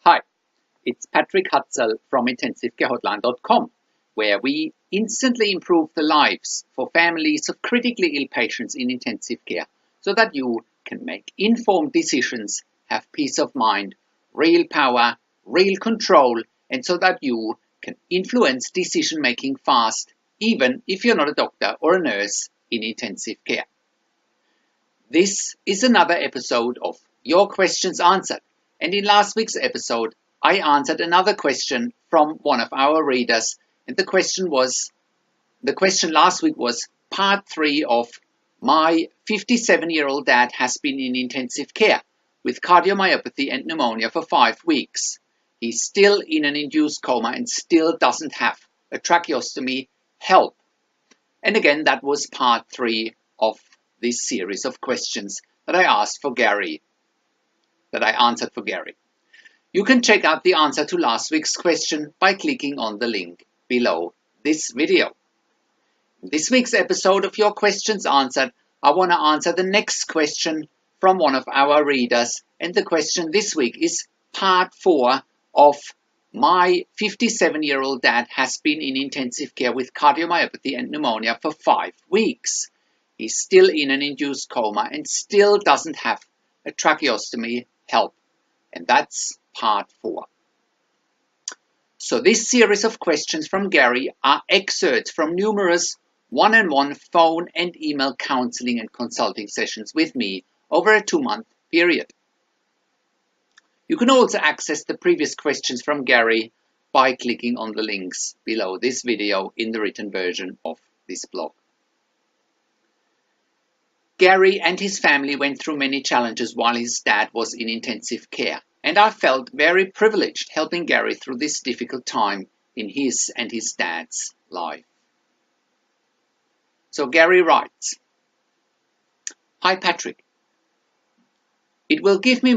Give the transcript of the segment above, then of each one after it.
Hi, it's Patrick Hutzel from IntensiveCareHotline.com, where we instantly improve the lives for families of critically ill patients in intensive care so that you can make informed decisions, have peace of mind, real power, real control, and so that you can influence decision making fast, even if you're not a doctor or a nurse in intensive care. This is another episode of Your Questions Answered. And in last week's episode, I answered another question from one of our readers. And the question last week was part 3 of my 57-year-old dad has been in intensive care with cardiomyopathy and pneumonia for 5 weeks. He's still in an induced coma and still doesn't have a tracheostomy. Help. And again, that was part 3 of this series of questions that I answered for Gary. You can check out the answer to last week's question by clicking on the link below this video. In this week's episode of Your Questions Answered, I want to answer the next question from one of our readers, and the question this week is part 4 of my 57-year-old dad has been in intensive care with cardiomyopathy and pneumonia for 5 weeks. He's still in an induced coma and still doesn't have a tracheostomy. Help. And that's part 4. So this series of questions from Gary are excerpts from numerous one-on-one phone and email counseling and consulting sessions with me over a 2-month period. You can also access the previous questions from Gary by clicking on the links below this video in the written version of this blog. Gary and his family went through many challenges while his dad was in intensive care, and I felt very privileged helping Gary through this difficult time in his and his dad's life. So Gary writes, "Hi Patrick, it will give me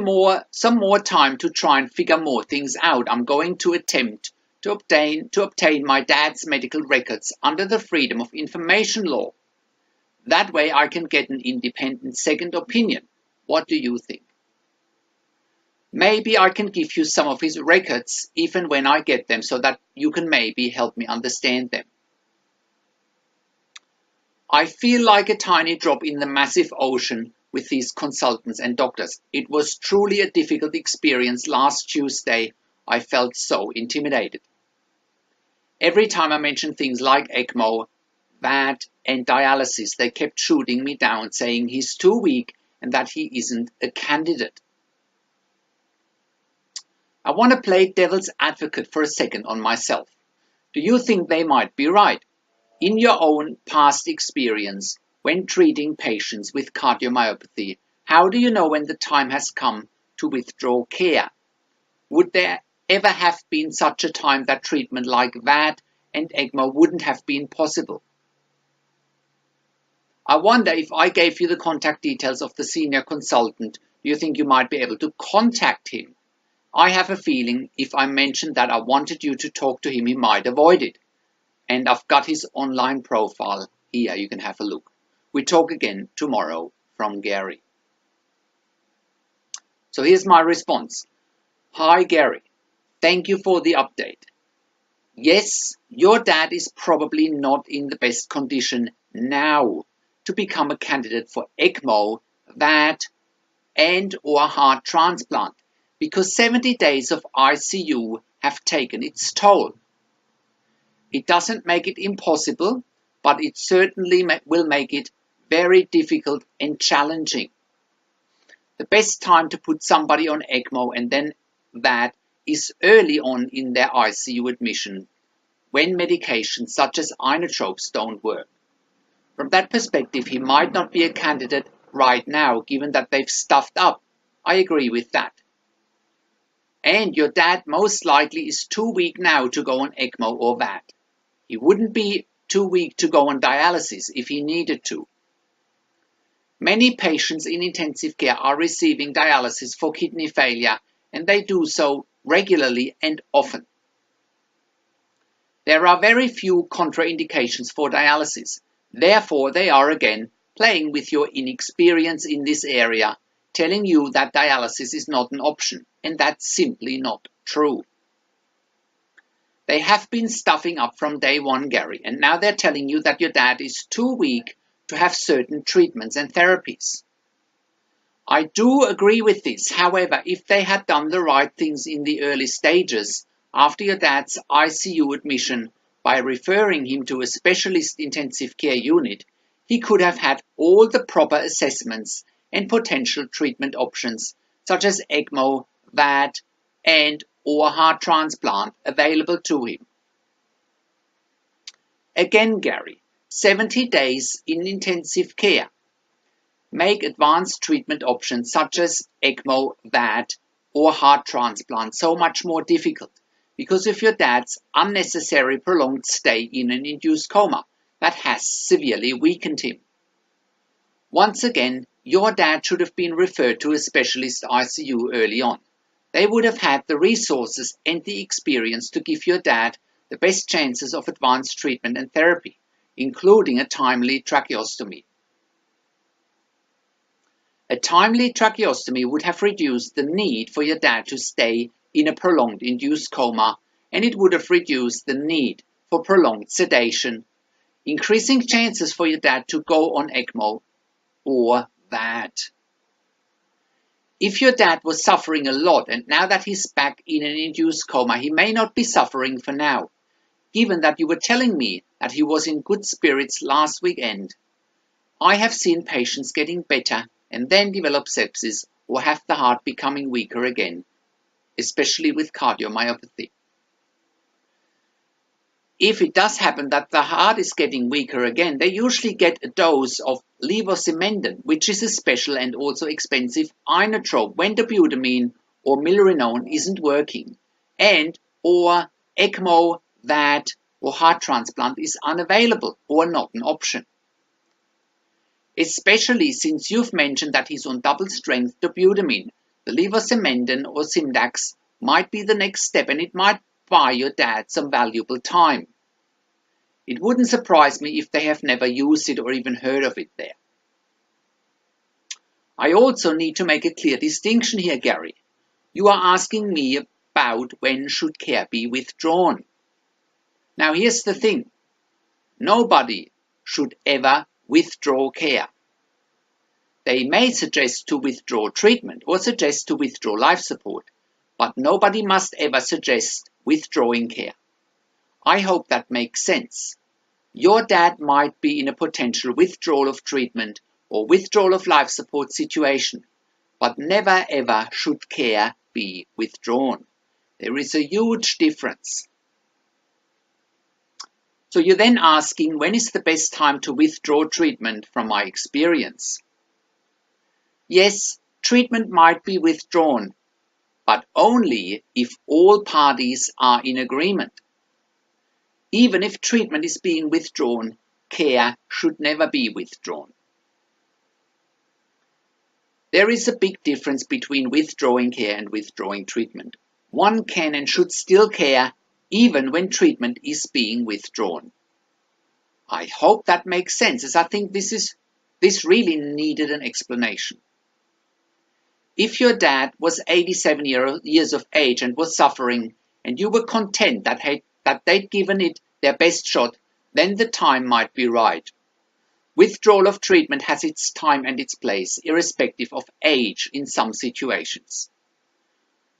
some more time to try and figure more things out. I'm going to attempt to obtain my dad's medical records under the Freedom of Information law. That way I can get an independent second opinion. What do you think? Maybe I can give you some of his records even when I get them so that you can maybe help me understand them. I feel like a tiny drop in the massive ocean with these consultants and doctors. It was truly a difficult experience last Tuesday. I felt so intimidated. Every time I mentioned things like ECMO, VAD and dialysis, they kept shooting me down, saying he's too weak and that he isn't a candidate. I want to play devil's advocate for a second on myself. Do you think they might be right? In your own past experience, when treating patients with cardiomyopathy, how do you know when the time has come to withdraw care? Would there ever have been such a time that treatment like VAD and ECMO wouldn't have been possible? I wonder if I gave you the contact details of the senior consultant, do you think you might be able to contact him? I have a feeling if I mentioned that I wanted you to talk to him, he might avoid it. And I've got his online profile here, you can have a look. We talk again tomorrow, from Gary." So here's my response. "Hi Gary, thank you for the update. Yes, your dad is probably not in the best condition now to become a candidate for ECMO, VAD, and or heart transplant because 70 days of ICU have taken its toll. It doesn't make it impossible, but it certainly will make it very difficult and challenging. The best time to put somebody on ECMO and then VAD is early on in their ICU admission, when medications such as inotropes don't work. From that perspective, he might not be a candidate right now, given that they've stuffed up. I agree with that. And your dad most likely is too weak now to go on ECMO or VAD. He wouldn't be too weak to go on dialysis if he needed to. Many patients in intensive care are receiving dialysis for kidney failure, and they do so regularly and often. There are very few contraindications for dialysis. Therefore, they are again playing with your inexperience in this area, telling you that dialysis is not an option, and that's simply not true. They have been stuffing up from day one, Gary, and now they're telling you that your dad is too weak to have certain treatments and therapies. I do agree with this. However, if they had done the right things in the early stages, after your dad's ICU admission, by referring him to a specialist intensive care unit, he could have had all the proper assessments and potential treatment options, such as ECMO, VAD, and or heart transplant available to him. Again, Gary, 70 days in intensive care make advanced treatment options such as ECMO, VAD, or heart transplant so much more difficult because of your dad's unnecessary prolonged stay in an induced coma that has severely weakened him. Once again, your dad should have been referred to a specialist ICU early on. They would have had the resources and the experience to give your dad the best chances of advanced treatment and therapy, including a timely tracheostomy. A timely tracheostomy would have reduced the need for your dad to stay in a prolonged induced coma, and it would have reduced the need for prolonged sedation, increasing chances for your dad to go on ECMO or VAD. If your dad was suffering a lot and now that he's back in an induced coma, he may not be suffering for now, given that you were telling me that he was in good spirits last weekend. I have seen patients getting better and then develop sepsis or have the heart becoming weaker again, especially with cardiomyopathy. If it does happen that the heart is getting weaker again, they usually get a dose of levosimendan, which is a special and also expensive inotrope when dobutamine or milrinone isn't working, and or ECMO, VAD, or heart transplant is unavailable or not an option. Especially since you've mentioned that he's on double-strength dobutamine, the levosimendan or Simdax might be the next step, and it might buy your dad some valuable time. It wouldn't surprise me if they have never used it or even heard of it there. I also need to make a clear distinction here, Gary. You are asking me about when should care be withdrawn. Now here's the thing. Nobody should ever withdraw care. They may suggest to withdraw treatment or suggest to withdraw life support, but nobody must ever suggest withdrawing care. I hope that makes sense. Your dad might be in a potential withdrawal of treatment or withdrawal of life support situation, but never ever should care be withdrawn. There is a huge difference. So you're then asking, when is the best time to withdraw treatment from my experience? Yes, treatment might be withdrawn, but only if all parties are in agreement. Even if treatment is being withdrawn, care should never be withdrawn. There is a big difference between withdrawing care and withdrawing treatment. One can and should still care even when treatment is being withdrawn. I hope that makes sense, as I think this really needed an explanation. If your dad was 87 years of age and was suffering, and you were content that they'd given it their best shot, then the time might be right. Withdrawal of treatment has its time and its place, irrespective of age in some situations.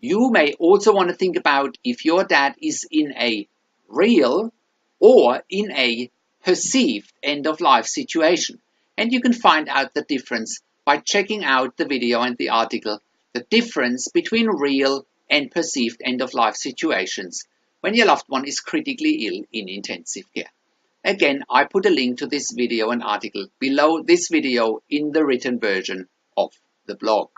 You may also want to think about if your dad is in a real or in a perceived end-of-life situation, and you can find out the difference by checking out the video and the article, the difference between real and perceived end-of-life situations when your loved one is critically ill in intensive care. Again, I put a link to this video and article below this video in the written version of the blog.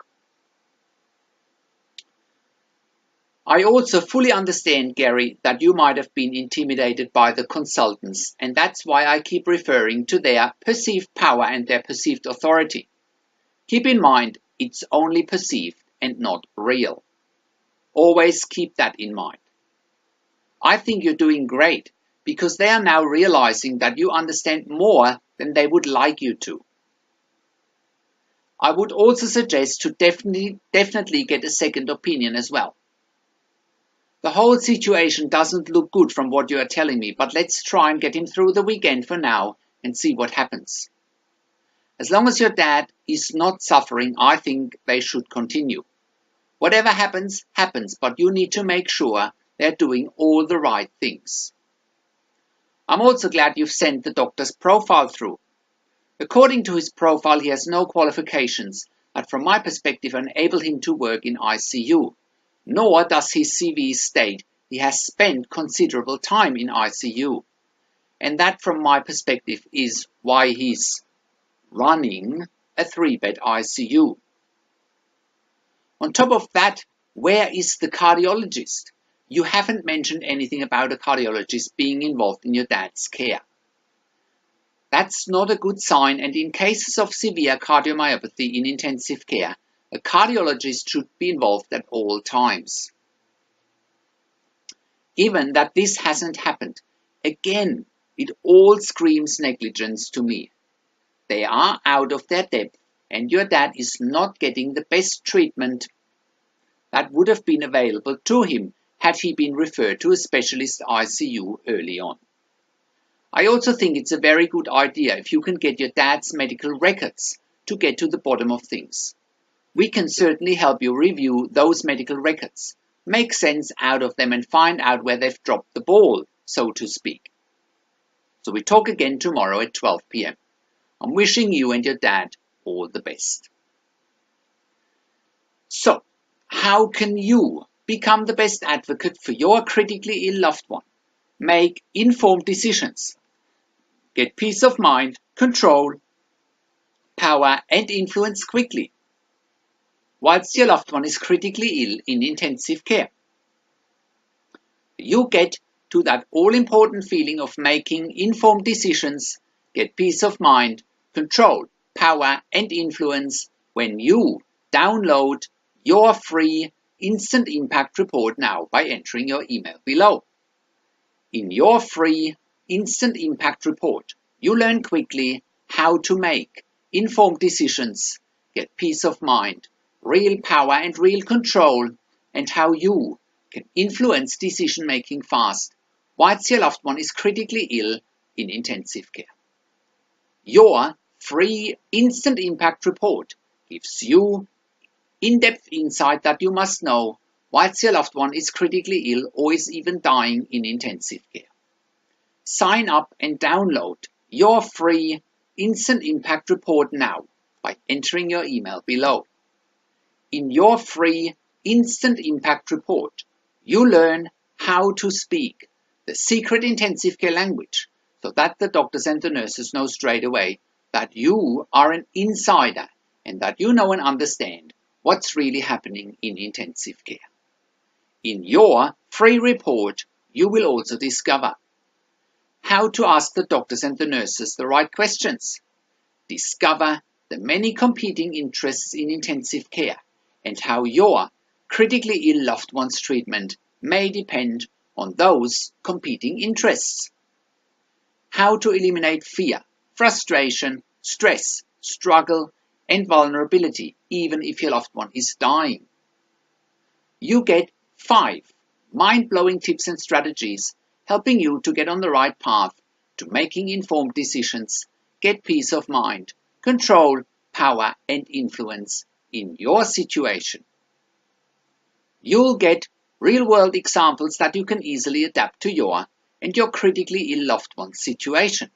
I also fully understand, Gary, that you might have been intimidated by the consultants, and that's why I keep referring to their perceived power and their perceived authority. Keep in mind, it's only perceived and not real. Always keep that in mind. I think you're doing great because they are now realizing that you understand more than they would like you to. I would also suggest to definitely get a second opinion as well. The whole situation doesn't look good from what you are telling me, but let's try and get him through the weekend for now and see what happens. As long as your dad is not suffering, I think they should continue. Whatever happens, happens, but you need to make sure they're doing all the right things. I'm also glad you've sent the doctor's profile through. According to his profile, he has no qualifications that from my perspective enable him to work in ICU, nor does his CV state he has spent considerable time in ICU. And that from my perspective is why he's running a 3-bed ICU. On top of that, where is the cardiologist? You haven't mentioned anything about a cardiologist being involved in your dad's care. That's not a good sign, and in cases of severe cardiomyopathy in intensive care, a cardiologist should be involved at all times. Given that this hasn't happened, again, it all screams negligence to me. They are out of their depth, and your dad is not getting the best treatment that would have been available to him had he been referred to a specialist ICU early on. I also think it's a very good idea if you can get your dad's medical records to get to the bottom of things. We can certainly help you review those medical records, make sense out of them and find out where they've dropped the ball, so to speak. So we talk again tomorrow at 12 p.m. I'm wishing you and your dad all the best. So, how can you become the best advocate for your critically ill loved one? Make informed decisions. Get peace of mind, control, power and influence quickly, whilst your loved one is critically ill in intensive care. You get to that all-important feeling of making informed decisions, get peace of mind, control, power and influence when you download your free Instant Impact Report now by entering your email below. In your free Instant Impact Report, you learn quickly how to make informed decisions, get peace of mind, real power and real control, and how you can influence decision making fast whilst your loved one is critically ill in intensive care. Your free Instant Impact Report gives you in-depth insight that you must know whilst your loved one is critically ill or is even dying in intensive care. Sign up and download your free Instant Impact Report now by entering your email below. In your free Instant Impact Report, you learn how to speak the secret intensive care language so that the doctors and the nurses know straight away that you are an insider and that you know and understand what's really happening in intensive care. In your free report, you will also discover how to ask the doctors and the nurses the right questions, discover the many competing interests in intensive care, and how your critically ill loved one's treatment may depend on those competing interests. How to eliminate fear, frustration, stress, struggle, and vulnerability, even if your loved one is dying. You get 5 mind-blowing tips and strategies helping you to get on the right path to making informed decisions, get peace of mind, control, power, and influence in your situation. You'll get real-world examples that you can easily adapt to your and your critically ill loved one's situation.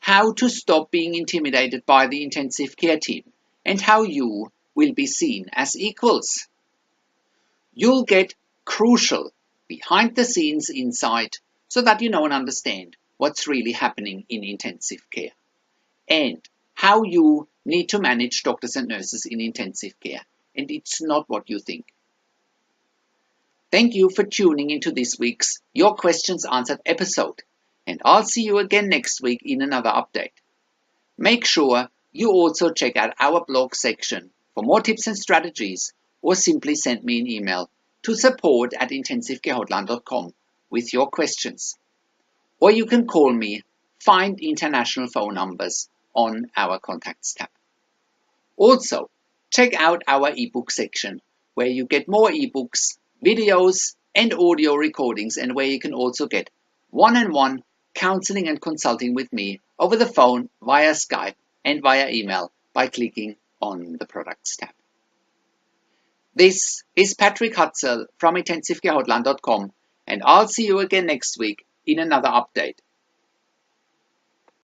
How to stop being intimidated by the intensive care team and how you will be seen as equals. You'll get crucial behind-the-scenes insight so that you know and understand what's really happening in intensive care and how you need to manage doctors and nurses in intensive care, and it's not what you think. Thank you for tuning into this week's Your Questions Answered episode, and I'll see you again next week in another update. Make sure you also check out our blog section for more tips and strategies, or simply send me an email to support@intensivecarehotline.com with your questions. Or you can call me, find international phone numbers on our contacts tab. Also, check out our ebook section where you get more ebooks videos and audio recordings, and where you can also get one-on-one counseling and consulting with me over the phone, via Skype and via email by clicking on the Products tab. This is Patrick Hutzel from IntensiveCareHotline.com, and I'll see you again next week in another update.